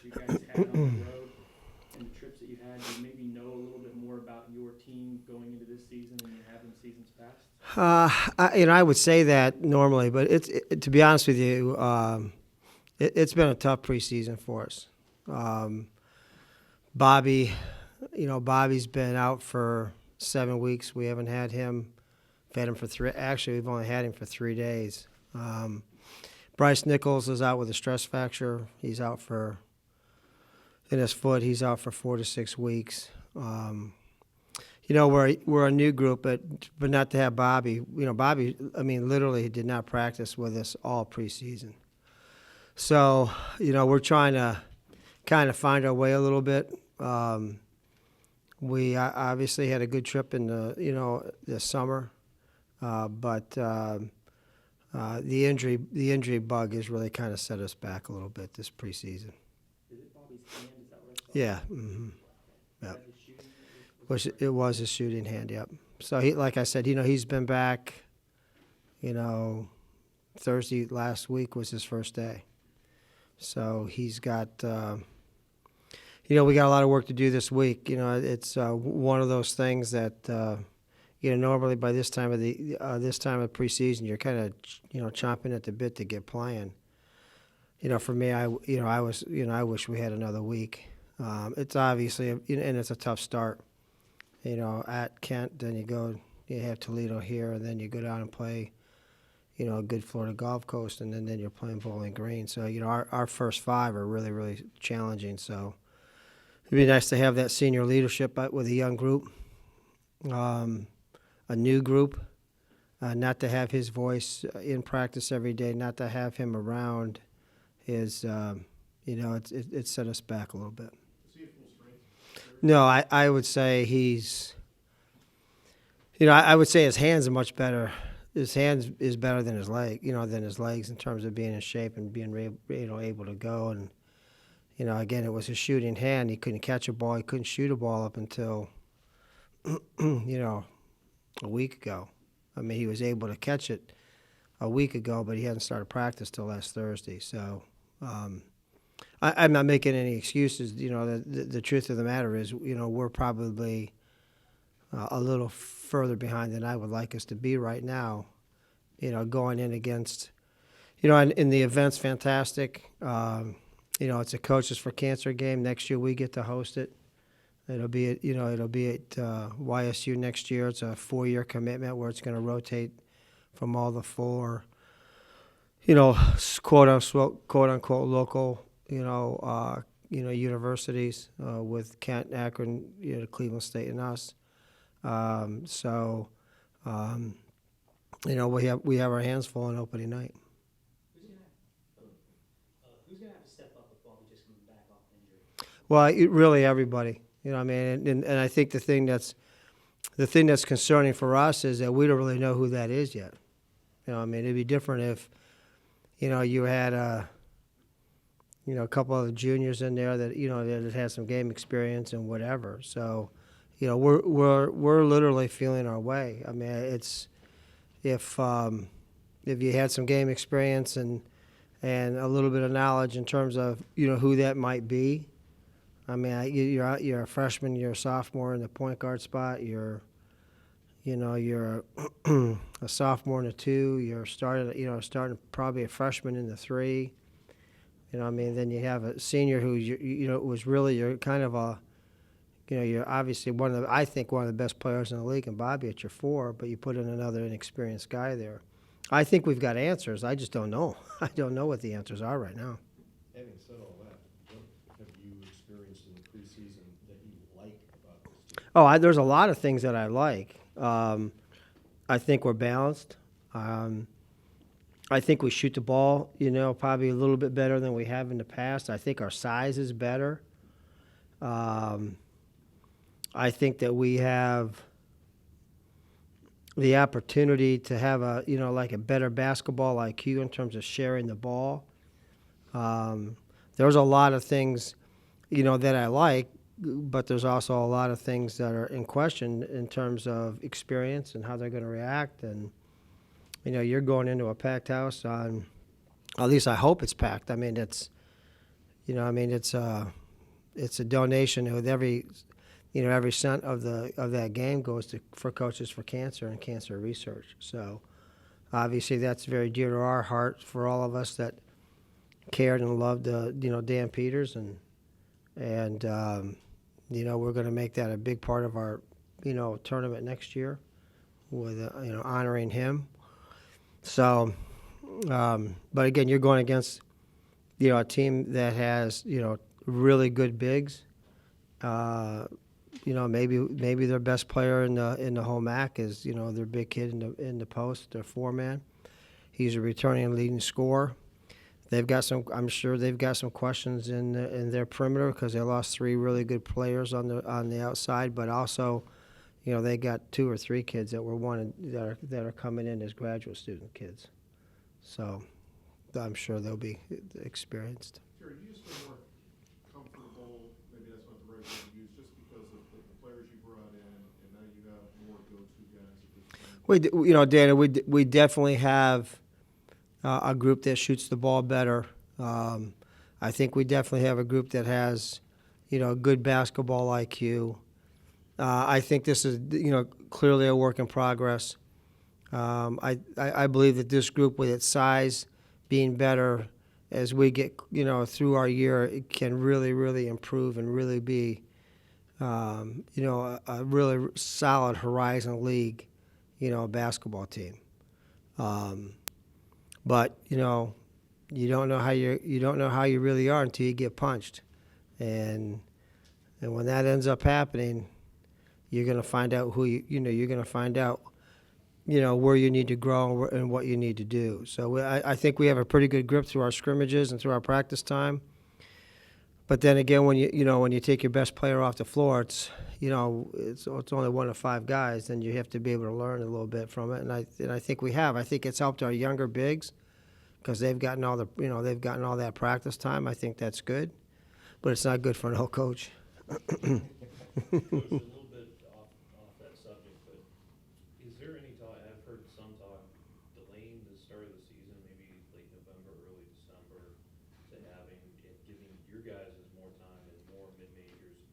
you guys had on the road and the trips that you had, do you maybe know a little bit more about your team going into this season than you have in seasons past? I would say that normally, but to be honest with you, it's been a tough preseason for us. Um, Bobby, Bobby's been out for 7 weeks. We haven't had him. We've had him for three. Actually, we've only had him for 3 days. Bryce Nichols is out with a stress fracture. He's out in his foot. He's out for 4 to 6 weeks. We're a new group, but not to have Bobby. Bobby, literally did not practice with us all preseason. So, we're trying to kind of find our way a little bit. We obviously had a good trip in this summer, but the injury bug has really kind of set us back a little bit this preseason. Is it Bobby's hand? Is that what I saw? Yeah. Mm-hmm. Yep. His shooting? It was his shooting hand. Yep. So like I said, he's been back. Thursday last week was his first day. So he's got. We got a lot of work to do this week. It's one of those things that normally by this time of preseason, you're kind of chomping at the bit to get playing. For me, I wish we had another week. It's obviously and it's a tough start. At Kent, then you have Toledo here, and then you go down and play, a good Florida Gulf Coast, and then you're playing Bowling Green. So our first 5 are really, really challenging. So it'd be nice to have that senior leadership with a young group, a new group, not to have his voice in practice every day, not to have him around is, it set us back a little bit. Is he at full strength? No, I would say he's, I would say his hands are much better. His hands is better than his legs in terms of being in shape and being able to go. And again, it was his shooting hand. He couldn't catch a ball. He couldn't shoot a ball up until, a week ago. He was able to catch it a week ago, but he hadn't started practice till last Thursday. So I'm not making any excuses. The truth of the matter is, we're probably a little further behind than I would like us to be right now. Going in against, in the event's fantastic. It's a Coaches for Cancer game. Next year we get to host it. It'll be at YSU next year. It's a 4-year commitment where it's going to rotate from all the 4, quote unquote local, universities with Kent, Akron, Cleveland State, and us. We have our hands full on opening night. Who's going to have to step up with Bobby just coming back off injury? Well, really everybody. And I think the thing that's concerning for us is that we don't really know who that is yet. It'd be different if, you had a couple of the juniors in there that that had some game experience and whatever. So, we're literally feeling our way. It's if you had some game experience and a little bit of knowledge in terms of who that might be. You're a freshman, you're a sophomore in the point guard spot. You're a sophomore in the 2. You're starting probably a freshman in the 3. Then you have a senior who was really you're kind of a, you're obviously one of the best players in the league, and Bobby at your 4. But you put in another inexperienced guy there. I think we've got answers. I just don't know. I don't know what the answers are right now. Having said all that, what have you experienced in the preseason that you like about this team? There's a lot of things that I like. I think we're balanced. I think we shoot the ball, probably a little bit better than we have in the past. I think our size is better. I think that we have the opportunity to have a better basketball IQ in terms of sharing the ball. There's a lot of things, that I like, but there's also a lot of things that are in question in terms of experience and how they're going to react. And, you're going into a packed house on, at least I hope it's packed. It's, You know, I mean, it's a donation with every cent of that game goes for Coaches for Cancer and cancer research. So obviously that's very dear to our heart for all of us that cared and loved Dan Peters, and we're going to make that a big part of our tournament next year with honoring him. So, but again, you're going against a team that has really good bigs. Maybe their best player in the whole MAC is their big kid in the post, their 4-man. He's a returning leading scorer. They've got some. I'm sure they've got some questions in their perimeter because they lost 3 really good players on the outside, but also, they got 2 or 3 kids that were wanted that are coming in as graduate student kids. So, I'm sure they'll be experienced. Jerry, do you just feel more comfortable, maybe that's not the right word to use, just because of the players you brought in, and now you have more go-to guys at this point? Dana, we definitely have a group that shoots the ball better. I think we definitely have a group that has, good basketball IQ. I think this is, clearly a work in progress. I believe that this group, with its size being better as we get, through our year, it can really, really improve and really be, a really solid Horizon League, basketball team. But you don't know how you really are until you get punched, and when that ends up happening, you're going to find out you're going to find out where you need to grow and what you need to do. So I think we have a pretty good grip through our scrimmages and through our practice time. But then again, when you take your best player off the floor, it's only 1 of 5 guys, then you have to be able to learn a little bit from it. And I think we have. I think it's helped our younger bigs because they've gotten all that practice time. I think that's good, but it's not good for an old coach. Coach, a little bit off that subject, but is there any talk? I've heard some talk delaying the start of the season, maybe late November, early December, to giving your guys more time and more mid-majors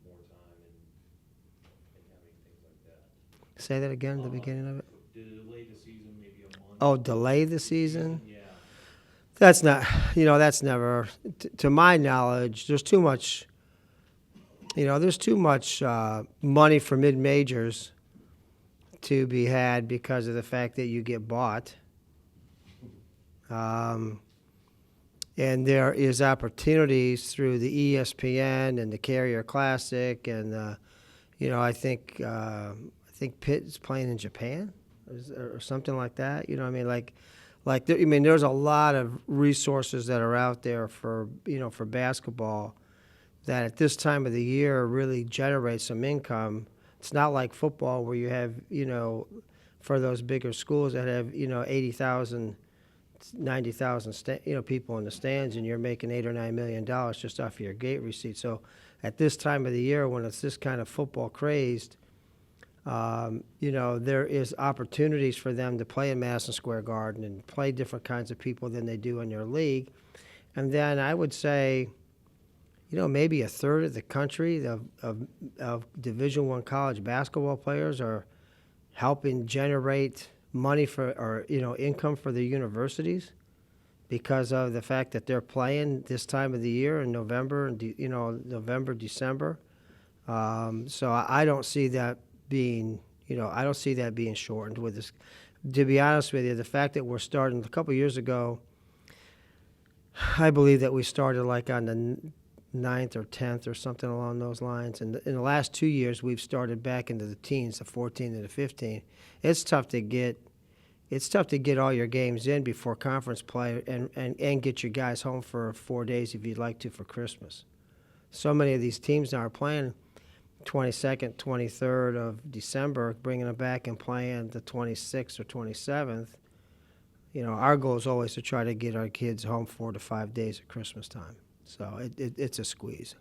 more time and having things like that. Say that again at the beginning of it. Delay the season maybe a month. Oh, delay the season? Yeah. That's not, that's never, to my knowledge, there's too much money for mid-majors to be had because of the fact that you get bought. And there is opportunities through the ESPN and the Carrier Classic, and I think Pitt is playing in Japan or something like that. There's a lot of resources that are out there for basketball that at this time of the year really generate some income. It's not like football where you have, for those bigger schools that have, 80,000, 90,000 people in the stands, and you're making $8 or $9 million just off of your gate receipt. So at this time of the year, when it's this kind of football crazed, there is opportunities for them to play in Madison Square Garden and play different kinds of people than they do in their league. And then I would say, maybe a third of the country of Division I college basketball players are helping generate money income for the universities because of the fact that they're playing this time of the year in November and November, December. So I don't see that being shortened with this. To be honest with you, the fact that we're starting a couple years ago, I believe that we started like on the 9th or 10th or something along those lines. And in the last 2 years, we've started back into the teens, the 14 and the 15. It's tough to get all your games in before conference play and get your guys home for 4 days if you'd like to for Christmas. So many of these teams now are playing 22nd, 23rd of December, bringing them back and playing the 26th or 27th. Our goal is always to try to get our kids home 4 to 5 days at Christmas time. So it's a squeeze.